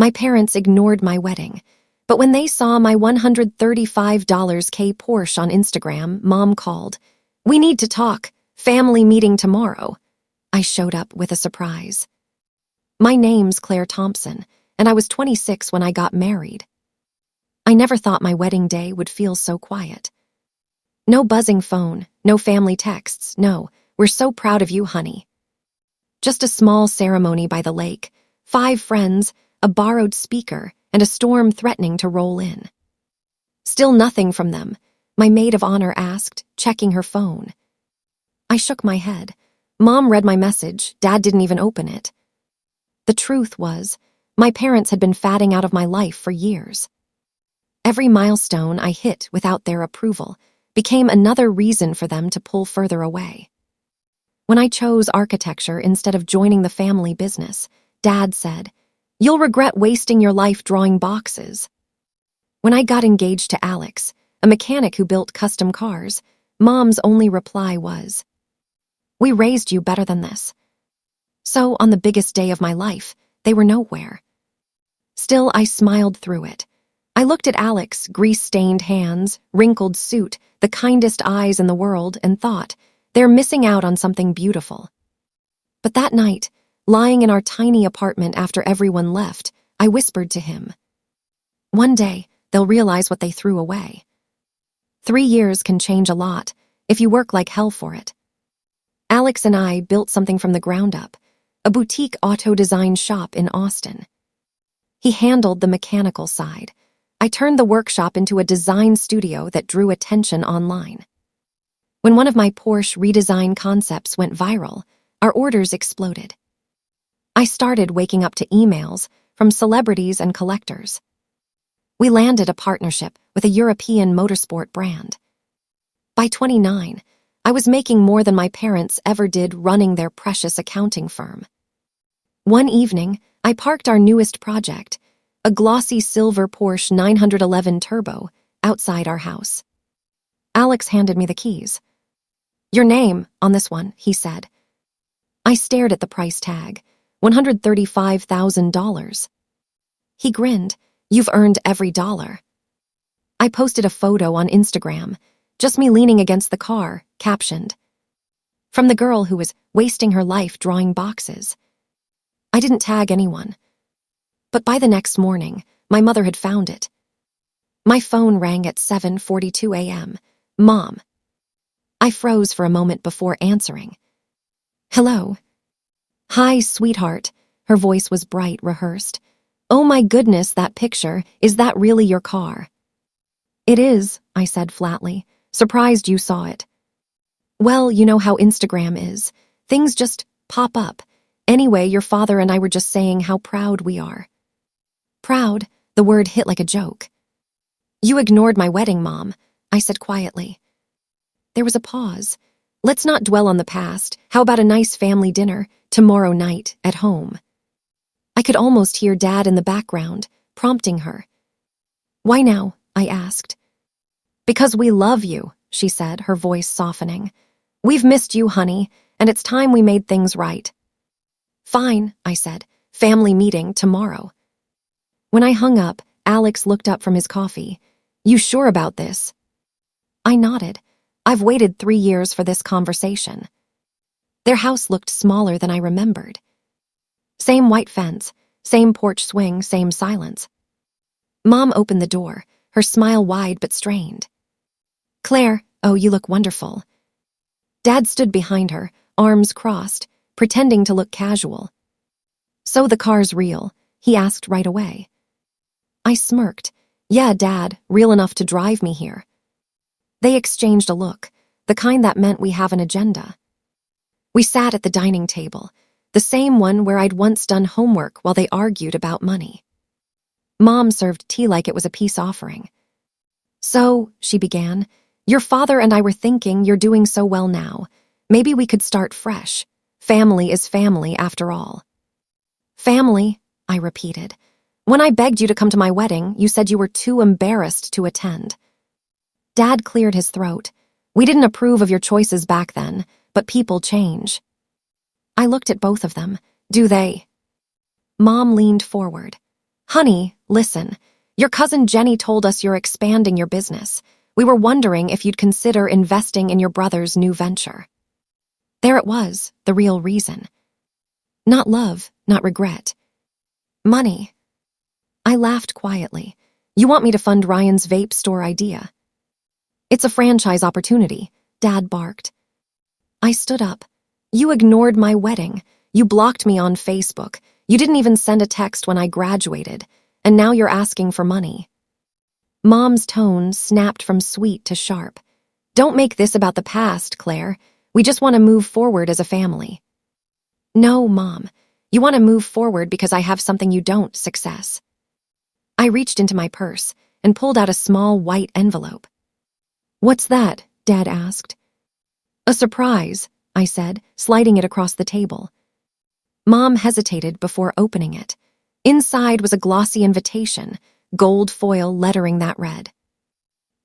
My parents ignored my wedding, but when they saw my $135K Porsche on Instagram, Mom called. "We need to talk. Family meeting tomorrow." I showed up with a surprise. My name's Claire Thompson, and I was 26 when I got married. I never thought my wedding day would feel so quiet. No buzzing phone, no family texts, no, "We're so proud of you, honey." Just a small ceremony by the lake, 5 friends, a borrowed speaker, and a storm threatening to roll in. Still nothing from them, my maid of honor asked, checking her phone. I shook my head. Mom read my message, Dad didn't even open it. The truth was, my parents had been fatting out of my life for years. Every milestone I hit without their approval became another reason for them to pull further away. When I chose architecture instead of joining the family business, Dad said, "You'll regret wasting your life drawing boxes." When I got engaged to Alex, a mechanic who built custom cars, Mom's only reply was, "We raised you better than this." So, on the biggest day of my life, they were nowhere. Still, I smiled through it. I looked at Alex, grease-stained hands, wrinkled suit, the kindest eyes in the world, and thought, they're missing out on something beautiful. But that night, lying in our tiny apartment after everyone left, I whispered to him, "One day, they'll realize what they threw away." 3 years can change a lot if you work like hell for it. Alex and I built something from the ground up, a boutique auto design shop in Austin. He handled the mechanical side. I turned the workshop into a design studio that drew attention online. When one of my Porsche redesign concepts went viral, our orders exploded. I started waking up to emails from celebrities and collectors. We landed a partnership with a European motorsport brand. By 29, I was making more than my parents ever did running their precious accounting firm. One evening, I parked our newest project, a glossy silver Porsche 911 Turbo, outside our house. Alex handed me the keys. "Your name on this one," he said. I stared at the price tag, $135,000. He grinned, "You've earned every dollar." I posted a photo on Instagram, just me leaning against the car, captioned, "From the girl who was wasting her life drawing boxes." I didn't tag anyone. But by the next morning, my mother had found it. My phone rang at 7:42 a.m. "Mom." I froze for a moment before answering. "Hello." "Hi, sweetheart." Her voice was bright, rehearsed. "Oh my goodness, that picture. Is that really your car?" "It is," I said flatly. "Surprised you saw it." "Well, you know how Instagram is. Things just pop up. Anyway, your father and I were just saying how proud we are." Proud, the word hit like a joke. "You ignored my wedding, Mom," I said quietly. There was a pause. "Let's not dwell on the past. How about a nice family dinner tomorrow night at home?" I could almost hear Dad in the background, prompting her. "Why now?" I asked. "Because we love you," she said, her voice softening. "We've missed you, honey, and it's time we made things right." "Fine," I said. "Family meeting tomorrow." When I hung up, Alex looked up from his coffee. "You sure about this?" I nodded. I've waited 3 years for this conversation. Their house looked smaller than I remembered. Same white fence, same porch swing, same silence. Mom opened the door, her smile wide but strained. "Claire, oh, you look wonderful." Dad stood behind her, arms crossed, pretending to look casual. "So the car's real?" he asked right away. I smirked. "Yeah, Dad, real enough to drive me here." They exchanged a look, the kind that meant we have an agenda. We sat at the dining table, the same one where I'd once done homework while they argued about money. Mom served tea like it was a peace offering. "So," she began, "your father and I were thinking you're doing so well now. Maybe we could start fresh. Family is family, after all." "Family," I repeated. "When I begged you to come to my wedding, you said you were too embarrassed to attend." Dad cleared his throat. "We didn't approve of your choices back then, but people change." I looked at both of them. "Do they?" Mom leaned forward. Honey, listen. Your cousin Jenny told us you're expanding your business. We were wondering if you'd consider investing in your brother's new venture. There it was, the real reason. Not love, not regret. Money. I laughed quietly. You want me to fund Ryan's vape store idea? It's a franchise opportunity, Dad barked. I stood up. You ignored my wedding. You blocked me on Facebook. You didn't even send a text when I graduated. And now you're asking for money. Mom's tone snapped from sweet to sharp. Don't make this about the past, Claire. We just want to move forward as a family. No, Mom. You want to move forward because I have something you don't, success. I reached into my purse and pulled out a small white envelope. What's that? Dad asked. A surprise, I said, sliding it across the table. Mom hesitated before opening it. Inside was a glossy invitation, gold foil lettering that read.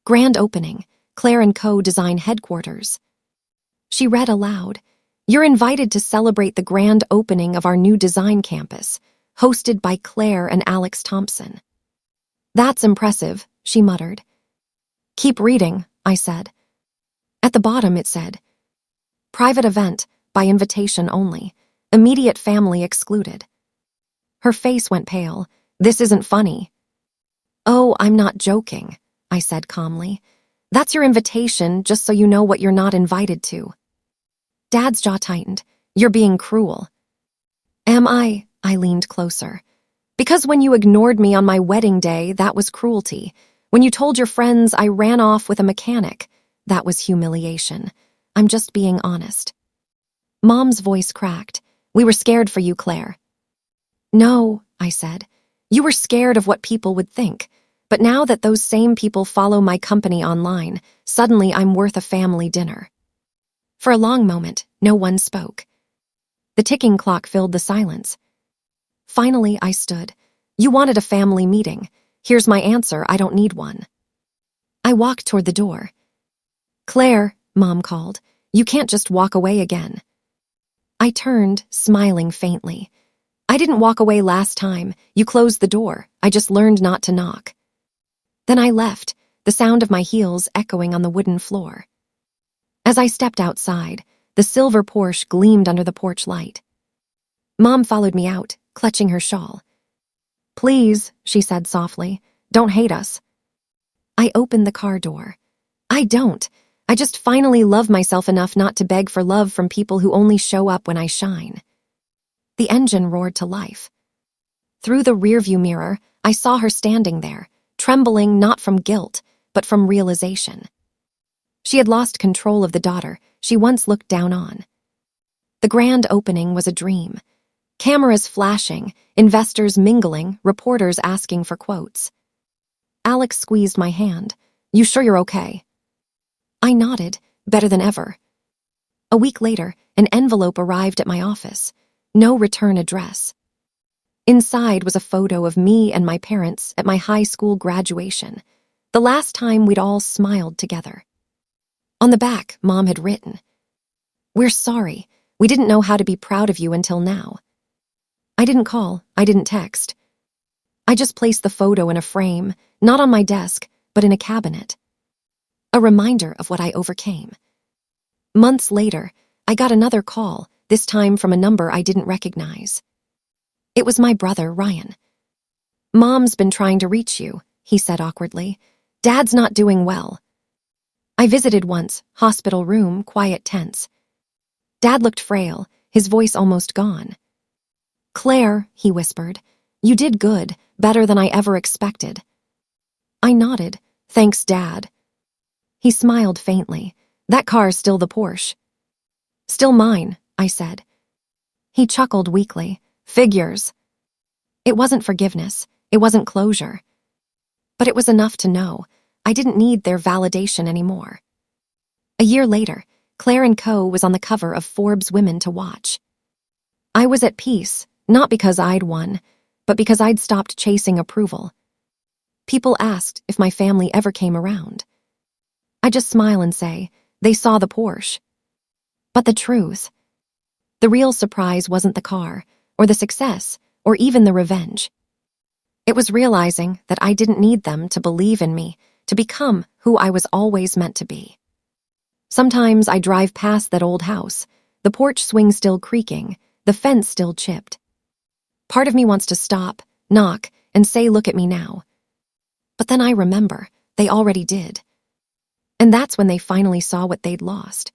Grand opening, Claire & Co. Design Headquarters. She read aloud. You're invited to celebrate the grand opening of our new design campus, hosted by Claire and Alex Thompson. That's impressive, she muttered. Keep reading, I said. At the bottom it said, private event, by invitation only, immediate family excluded. Her face went pale. This isn't funny. Oh, I'm not joking, I said calmly. That's your invitation, just so you know what you're not invited to. Dad's jaw tightened. You're being cruel. Am I? I leaned closer. Because when you ignored me on my wedding day, that was cruelty. When you told your friends I ran off with a mechanic, that was humiliation. I'm just being honest. Mom's voice cracked. We were scared for you, Claire. No, I said. You were scared of what people would think. But now that those same people follow my company online, suddenly I'm worth a family dinner. For a long moment, no one spoke. The ticking clock filled the silence. Finally, I stood. You wanted a family meeting. Here's my answer, I don't need one. I walked toward the door. Claire, Mom called, you can't just walk away again. I turned, smiling faintly. I didn't walk away last time. You closed the door. I just learned not to knock. Then I left, the sound of my heels echoing on the wooden floor. As I stepped outside, the silver Porsche gleamed under the porch light. Mom followed me out, clutching her shawl. Please, she said softly, don't hate us. I opened the car door. I don't. I just finally love myself enough not to beg for love from people who only show up when I shine. The engine roared to life. Through the rearview mirror, I saw her standing there, trembling not from guilt, but from realization. She had lost control of the daughter she once looked down on. The grand opening was a dream. Cameras flashing, investors mingling, reporters asking for quotes. Alex squeezed my hand. You sure you're okay? I nodded, better than ever. A week later, an envelope arrived at my office. No return address. Inside was a photo of me and my parents at my high school graduation, the last time we'd all smiled together. On the back, Mom had written, We're sorry. We didn't know how to be proud of you until now. I didn't call. I didn't text. I just placed the photo in a frame, not on my desk, but in a cabinet. A reminder of what I overcame. Months later, I got another call, this time from a number I didn't recognize. It was my brother, Ryan. Mom's been trying to reach you, he said awkwardly. Dad's not doing well. I visited once, hospital room, quiet, tense. Dad looked frail, his voice almost gone. Claire, he whispered, you did good, better than I ever expected. I nodded. Thanks, Dad. He smiled faintly. That car's still the Porsche. Still mine, I said. He chuckled weakly. Figures. It wasn't forgiveness. It wasn't closure. But it was enough to know I didn't need their validation anymore. A year later, Claire & Co. was on the cover of Forbes Women to Watch. I was at peace, not because I'd won, but because I'd stopped chasing approval. People asked if my family ever came around. I just smile and say, they saw the Porsche. But the truth, the real surprise wasn't the car, or the success, or even the revenge. It was realizing that I didn't need them to believe in me, to become who I was always meant to be. Sometimes I drive past that old house, the porch swing still creaking, the fence still chipped. Part of me wants to stop, knock, and say, "Look at me now." But then I remember, they already did. And that's when they finally saw what they'd lost.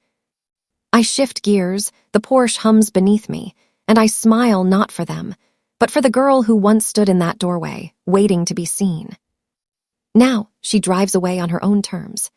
I shift gears, the Porsche hums beneath me, and I smile not for them, but for the girl who once stood in that doorway, waiting to be seen. Now, she drives away on her own terms.